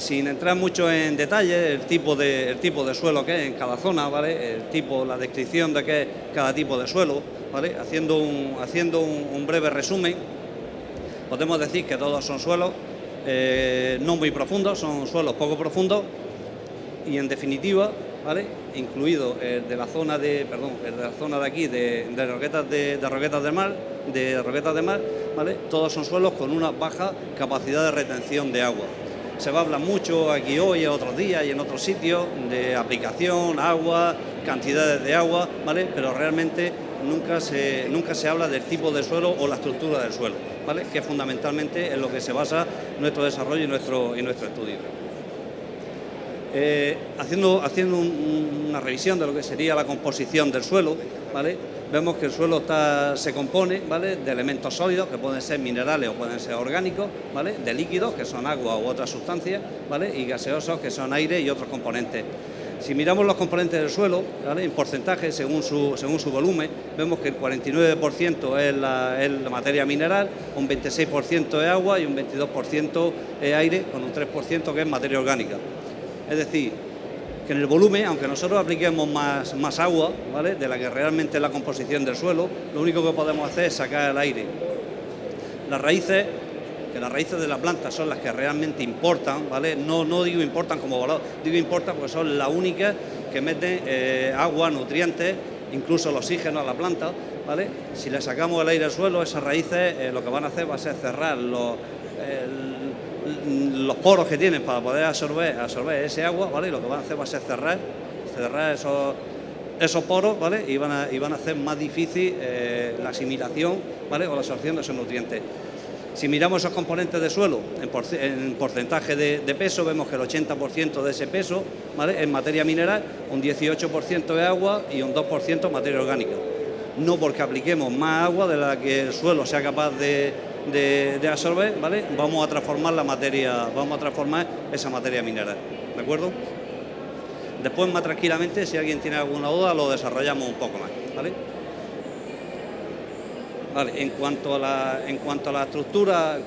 Sin entrar mucho en detalle, el tipo de suelo que es en cada zona, ¿vale? La descripción de qué es cada tipo de suelo, ¿vale? Haciendo un breve resumen, podemos decir que todos son suelos no muy profundos, son suelos poco profundos y en definitiva, ¿vale? Incluido de la zona de aquí de roquetas del mar, ¿vale? Todos son suelos con una baja capacidad de retención de agua. Se va a hablar mucho aquí hoy, en otros días y en otros sitios de aplicación, agua, cantidades de agua, ¿vale? Pero realmente nunca se habla del tipo de suelo o la estructura del suelo, ¿vale? Que fundamentalmente es lo que se basa nuestro desarrollo y nuestro estudio. Haciendo una revisión de lo que sería la composición del suelo, ¿vale? Vemos que el suelo se compone, ¿vale? De elementos sólidos, que pueden ser minerales o pueden ser orgánicos, ¿vale? De líquidos, que son agua u otras sustancias, ¿vale? Y gaseosos, que son aire y otros componentes. Si miramos los componentes del suelo, ¿vale? En porcentaje, según su volumen, vemos que el 49% es la materia mineral, un 26% es agua y un 22% es aire, con un 3% que es materia orgánica. Es decir, que en el volumen, aunque nosotros apliquemos más agua, ¿vale? De la que realmente es la composición del suelo, lo único que podemos hacer es sacar el aire. Las raíces de la planta son las que realmente importan, ¿vale? No digo importan como valor, digo importan porque son las únicas que meten agua, nutrientes, incluso el oxígeno a la planta, ¿vale? Si le sacamos el aire al suelo, esas raíces lo que van a hacer va a ser cerrar los poros que tienen para poder absorber ese agua, ¿vale? Y lo que van a hacer va a ser cerrar esos poros, ¿vale? Y van a hacer más difícil la asimilación, ¿vale? O la absorción de esos nutrientes. Si miramos esos componentes de suelo en porcentaje de peso, vemos que el 80% de ese peso, ¿vale? Es materia mineral, un 18% de agua y un 2% materia orgánica. No porque apliquemos más agua de la que el suelo sea capaz de absorber, ¿vale? Vamos a transformar esa materia mineral, ¿de acuerdo? Después, más tranquilamente, si alguien tiene alguna duda, lo desarrollamos un poco más, ¿vale? Vale, en cuanto a la estructura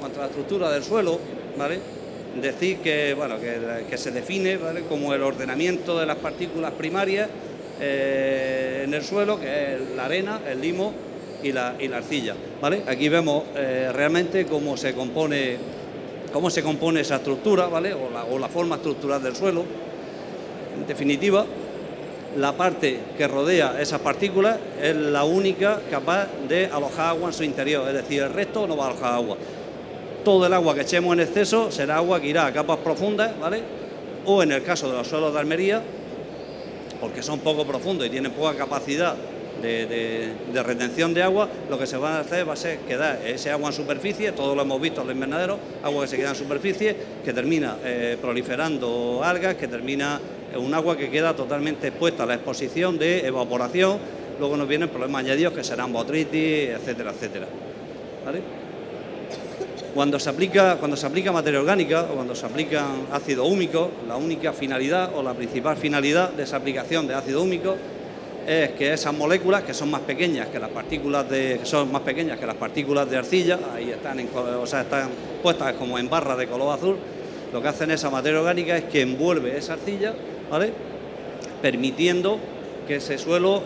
del suelo, ¿vale? Decir que se define, ¿vale? Como el ordenamiento de las partículas primarias en el suelo, que es la arena, el limo y la arcilla, ¿vale? Aquí vemos realmente cómo se compone esa estructura, ¿vale? O la forma estructural del suelo. En definitiva, la parte que rodea esas partículas es la única capaz de alojar agua en su interior, es decir, el resto no va a alojar agua. Todo el agua que echemos en exceso será agua que irá a capas profundas, ¿vale? O en el caso de los suelos de Almería, porque son poco profundos y tienen poca capacidad de retención de agua, lo que se va a hacer va a ser quedar ese agua en superficie, todo lo hemos visto en los invernaderos, agua que se queda en superficie, que termina proliferando algas, que termina un agua que queda totalmente expuesta a la exposición de evaporación. Luego nos vienen problemas añadidos que serán botritis, etcétera, etcétera, ¿vale? Cuando se aplica materia orgánica o cuando se aplican ácidos húmicos, la única finalidad o la principal finalidad de esa aplicación de ácido húmico es que esas moléculas, que son más pequeñas que las partículas de arcilla, ahí están puestas como en barras de color azul, lo que hacen esa materia orgánica es que envuelve esa arcilla, ¿vale? Permitiendo que ese suelo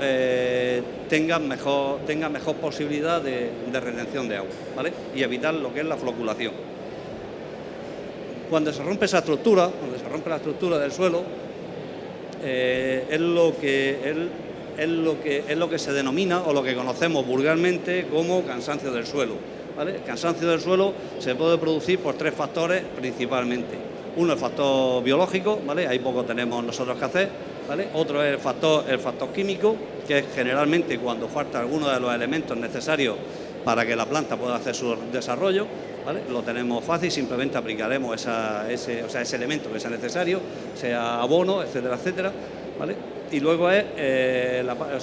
tenga mejor posibilidad de retención de agua, ¿vale? Y evitar lo que es la floculación. Cuando se rompe la estructura del suelo, es lo que se denomina o lo que conocemos vulgarmente como cansancio del suelo, ¿vale? El cansancio del suelo se puede producir por tres factores principalmente. Uno, el factor biológico, ¿vale? Ahí poco tenemos nosotros que hacer, ¿vale? Otro es el factor químico, que es generalmente cuando falta alguno de los elementos necesarios para que la planta pueda hacer su desarrollo, ¿vale? Lo tenemos fácil, simplemente aplicaremos ese elemento que sea necesario, sea abono, etcétera, etcétera, ¿vale? Y luego es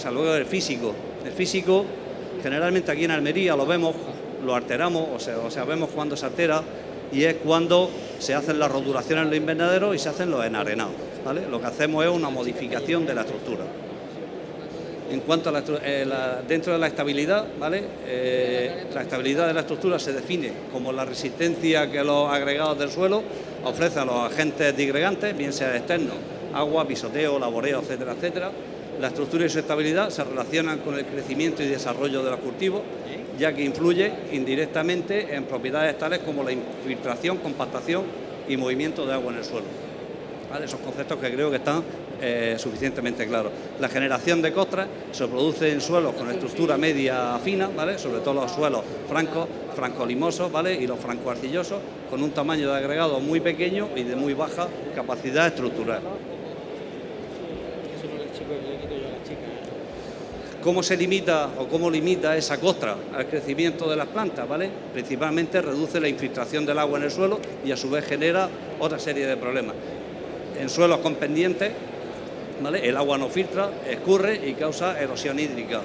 luego el físico. El físico, generalmente aquí en Almería lo alteramos, o sea, vemos cuando se altera, y es cuando se hacen las rotulaciones en los invernaderos y se hacen los enarenados, ¿vale? Lo que hacemos es una modificación de la estructura. En cuanto a dentro de la estabilidad, ¿vale? La estabilidad de la estructura se define como la resistencia que los agregados del suelo ofrecen a los agentes disgregantes, bien sea externos, agua, pisoteo, laboreo, etcétera, etcétera. La estructura y su estabilidad se relacionan con el crecimiento y desarrollo de los cultivos, ya que influye indirectamente en propiedades tales como la infiltración, compactación y movimiento de agua en el suelo. ¿Vale? Esos conceptos que creo que están suficientemente claros. La generación de costras se produce en suelos con estructura media fina, ¿vale? Sobre todo los suelos francos, francolimosos, ¿vale? Y los francoarcillosos, con un tamaño de agregado muy pequeño y de muy baja capacidad estructural. ¿Cómo se limita o cómo limita esa costra al crecimiento de las plantas? ¿Vale? Principalmente reduce la infiltración del agua en el suelo y a su vez genera otra serie de problemas. En suelos con pendientes, ¿vale? El agua no filtra, escurre y causa erosión hídrica.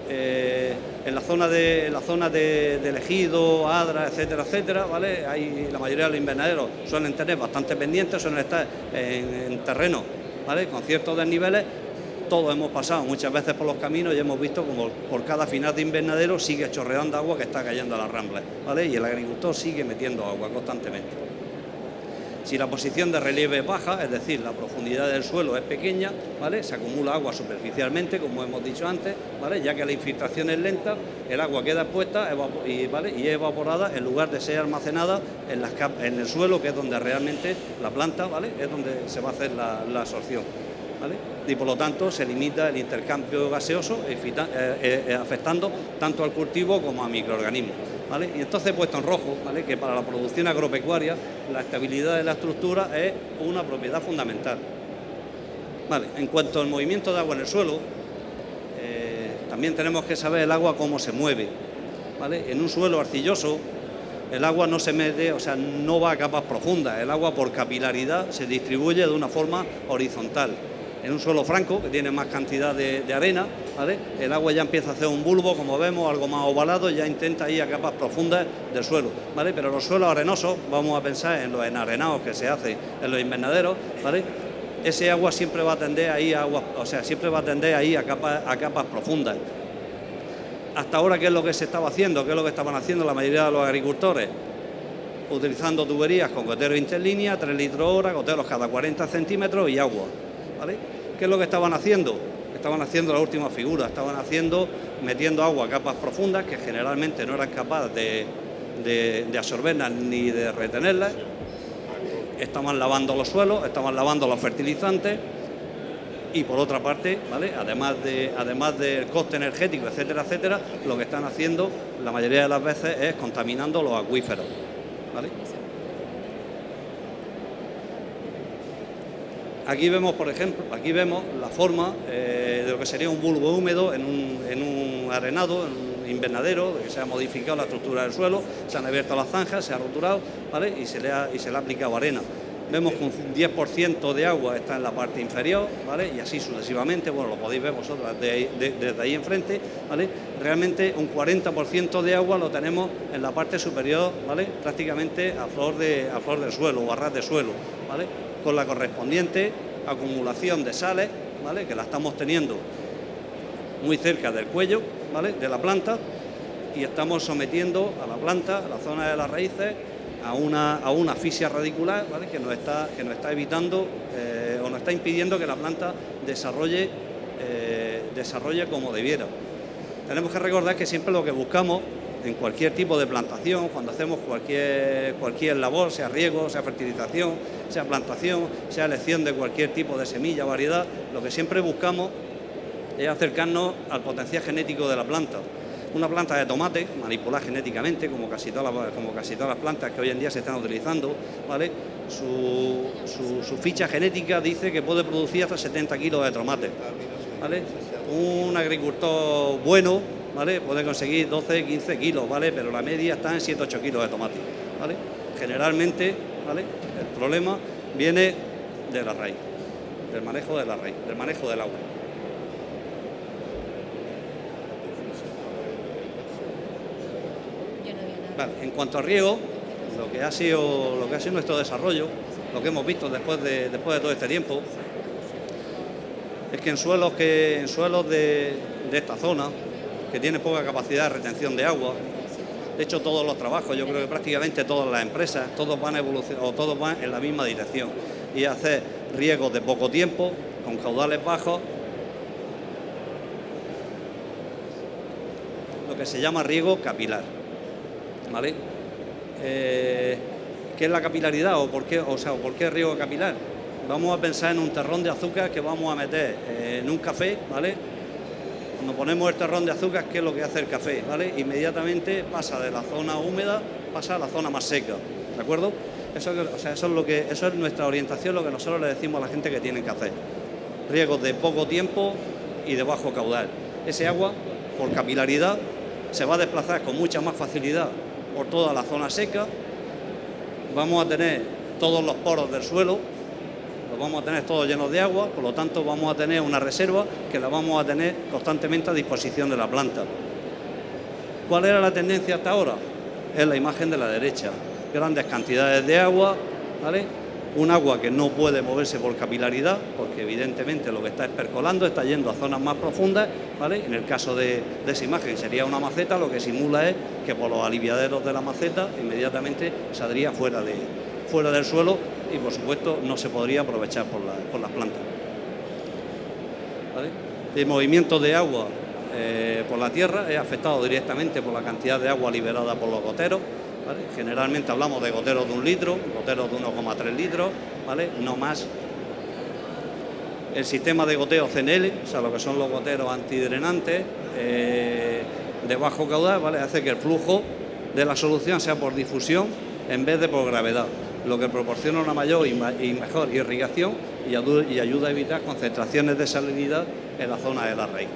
En la zona de ejido, adra, etcétera, etcétera, ¿vale? La mayoría de los invernaderos suelen tener bastante pendientes, suelen estar en terreno, ¿vale? Con ciertos desniveles. Todos hemos pasado muchas veces por los caminos y hemos visto como por cada final de invernadero sigue chorreando agua que está cayendo a las ramblas, ¿vale? Y el agricultor sigue metiendo agua constantemente. Si la posición de relieve es baja, es decir, la profundidad del suelo es pequeña, ¿vale? Se acumula agua superficialmente, como hemos dicho antes, ¿vale? Ya que la infiltración es lenta, el agua queda expuesta y es evaporada en lugar de ser almacenada en el suelo, que es donde realmente la planta, ¿vale? Es donde se va a hacer la absorción, ¿vale? Y por lo tanto se limita el intercambio gaseoso, afectando tanto al cultivo como a microorganismos, ¿vale? Y entonces he puesto en rojo, ¿vale? Que para la producción agropecuaria la estabilidad de la estructura es una propiedad fundamental, ¿vale? En cuanto al movimiento de agua en el suelo, también tenemos que saber el agua cómo se mueve, ¿vale? En un suelo arcilloso el agua no se mete, o sea, no va a capas profundas, el agua por capilaridad se distribuye de una forma horizontal. En un suelo franco, que tiene más cantidad de arena, ¿vale? El agua ya empieza a hacer un bulbo, como vemos, algo más ovalado, ya intenta ir a capas profundas del suelo, ¿vale? Pero los suelos arenosos, vamos a pensar en los enarenados que se hacen en los invernaderos, ¿vale? Ese agua siempre va a tender a ir a capas profundas. Hasta ahora, ¿qué es lo que se estaba haciendo? ¿Qué es lo que estaban haciendo la mayoría de los agricultores? Utilizando tuberías con goteros interlínea, 3 litros hora, goteros cada 40 centímetros y agua, ¿vale? ¿Qué es lo que estaban haciendo? Estaban haciendo la última figura, metiendo agua a capas profundas que generalmente no eran capaces de absorberlas ni de retenerlas. Estaban lavando los suelos, estaban lavando los fertilizantes y por otra parte, ¿vale? Además del coste energético, etcétera, etcétera, lo que están haciendo la mayoría de las veces es contaminando los acuíferos, ¿vale? Aquí vemos, por ejemplo, la forma de lo que sería un bulbo húmedo en un arenado, en un invernadero, que se ha modificado la estructura del suelo, se han abierto las zanjas, se ha roturado, ¿vale? y se le ha aplicado arena. Vemos que un 10% de agua está en la parte inferior, ¿vale? Y así sucesivamente, bueno, lo podéis ver vosotros desde ahí enfrente, ¿vale? Realmente un 40% de agua lo tenemos en la parte superior, ¿vale? Prácticamente a flor del suelo o a ras de suelo, ¿vale? Con la correspondiente acumulación de sales, ¿vale? Que la estamos teniendo muy cerca del cuello, ¿vale? De la planta, y estamos sometiendo a la planta, a la zona de las raíces, a una asfixia radicular, ¿vale? que nos está evitando o nos está impidiendo que la planta desarrolle como debiera. Tenemos que recordar que siempre lo que buscamos en cualquier tipo de plantación, cuando hacemos cualquier labor, sea riego, sea fertilización, sea plantación, sea elección de cualquier tipo de semilla, variedad, lo que siempre buscamos es acercarnos al potencial genético de la planta. Una planta de tomate, manipulada genéticamente, como casi todas las plantas que hoy en día se están utilizando, ¿vale? Su ficha genética dice que puede producir hasta 70 kilos de tomate, ¿vale? Un agricultor bueno, ¿vale? Puede conseguir 12, 15 kilos, ¿vale? Pero la media está en 7, 8 kilos de tomate, ¿vale? Generalmente, ¿vale? El problema viene de la raíz, del manejo de la raíz, del manejo del agua. Vale, en cuanto al riego, lo que ha sido nuestro desarrollo, lo que hemos visto después de todo este tiempo, es que en suelos de esta zona, que tienen poca capacidad de retención de agua, de hecho todos los trabajos, yo creo que prácticamente todas las empresas, todos van en la misma dirección, y hacer riegos de poco tiempo, con caudales bajos, lo que se llama riego capilar, ¿vale? ¿Qué es la capilaridad o por qué riego capilar? Vamos a pensar en un terrón de azúcar que vamos a meter en un café, ¿vale? Cuando ponemos el terrón de azúcar, ¿qué es lo que hace el café? ¿Vale? Inmediatamente pasa de la zona húmeda, pasa a la zona más seca, ¿de acuerdo? Eso es nuestra orientación, lo que nosotros le decimos a la gente que tienen que hacer. Riegos de poco tiempo y de bajo caudal. Ese agua, por capilaridad, se va a desplazar con mucha más facilidad por toda la zona seca. Vamos a tener todos los poros del suelo, los vamos a tener todos llenos de agua, por lo tanto vamos a tener una reserva que la vamos a tener constantemente a disposición de la planta. ¿Cuál era la tendencia hasta ahora? Es la imagen de la derecha. Grandes cantidades de agua, ¿vale? Un agua que no puede moverse por capilaridad, porque evidentemente lo que está es percolando, está yendo a zonas más profundas, ¿vale? En el caso de esa imagen sería una maceta, lo que simula es que por los aliviaderos de la maceta inmediatamente saldría fuera del suelo y por supuesto no se podría aprovechar por las plantas, ¿vale? El movimiento de agua por la tierra es afectado directamente por la cantidad de agua liberada por los goteros, ¿vale? Generalmente hablamos de goteros de 1 litro, goteros de 1,3 litros, ¿vale? No más. El sistema de goteo CNL, o sea, lo que son los goteros antidrenantes de bajo caudal, ¿vale? Hace que el flujo de la solución sea por difusión en vez de por gravedad, lo que proporciona una mayor y mejor irrigación y ayuda a evitar concentraciones de salinidad en la zona de la raíz.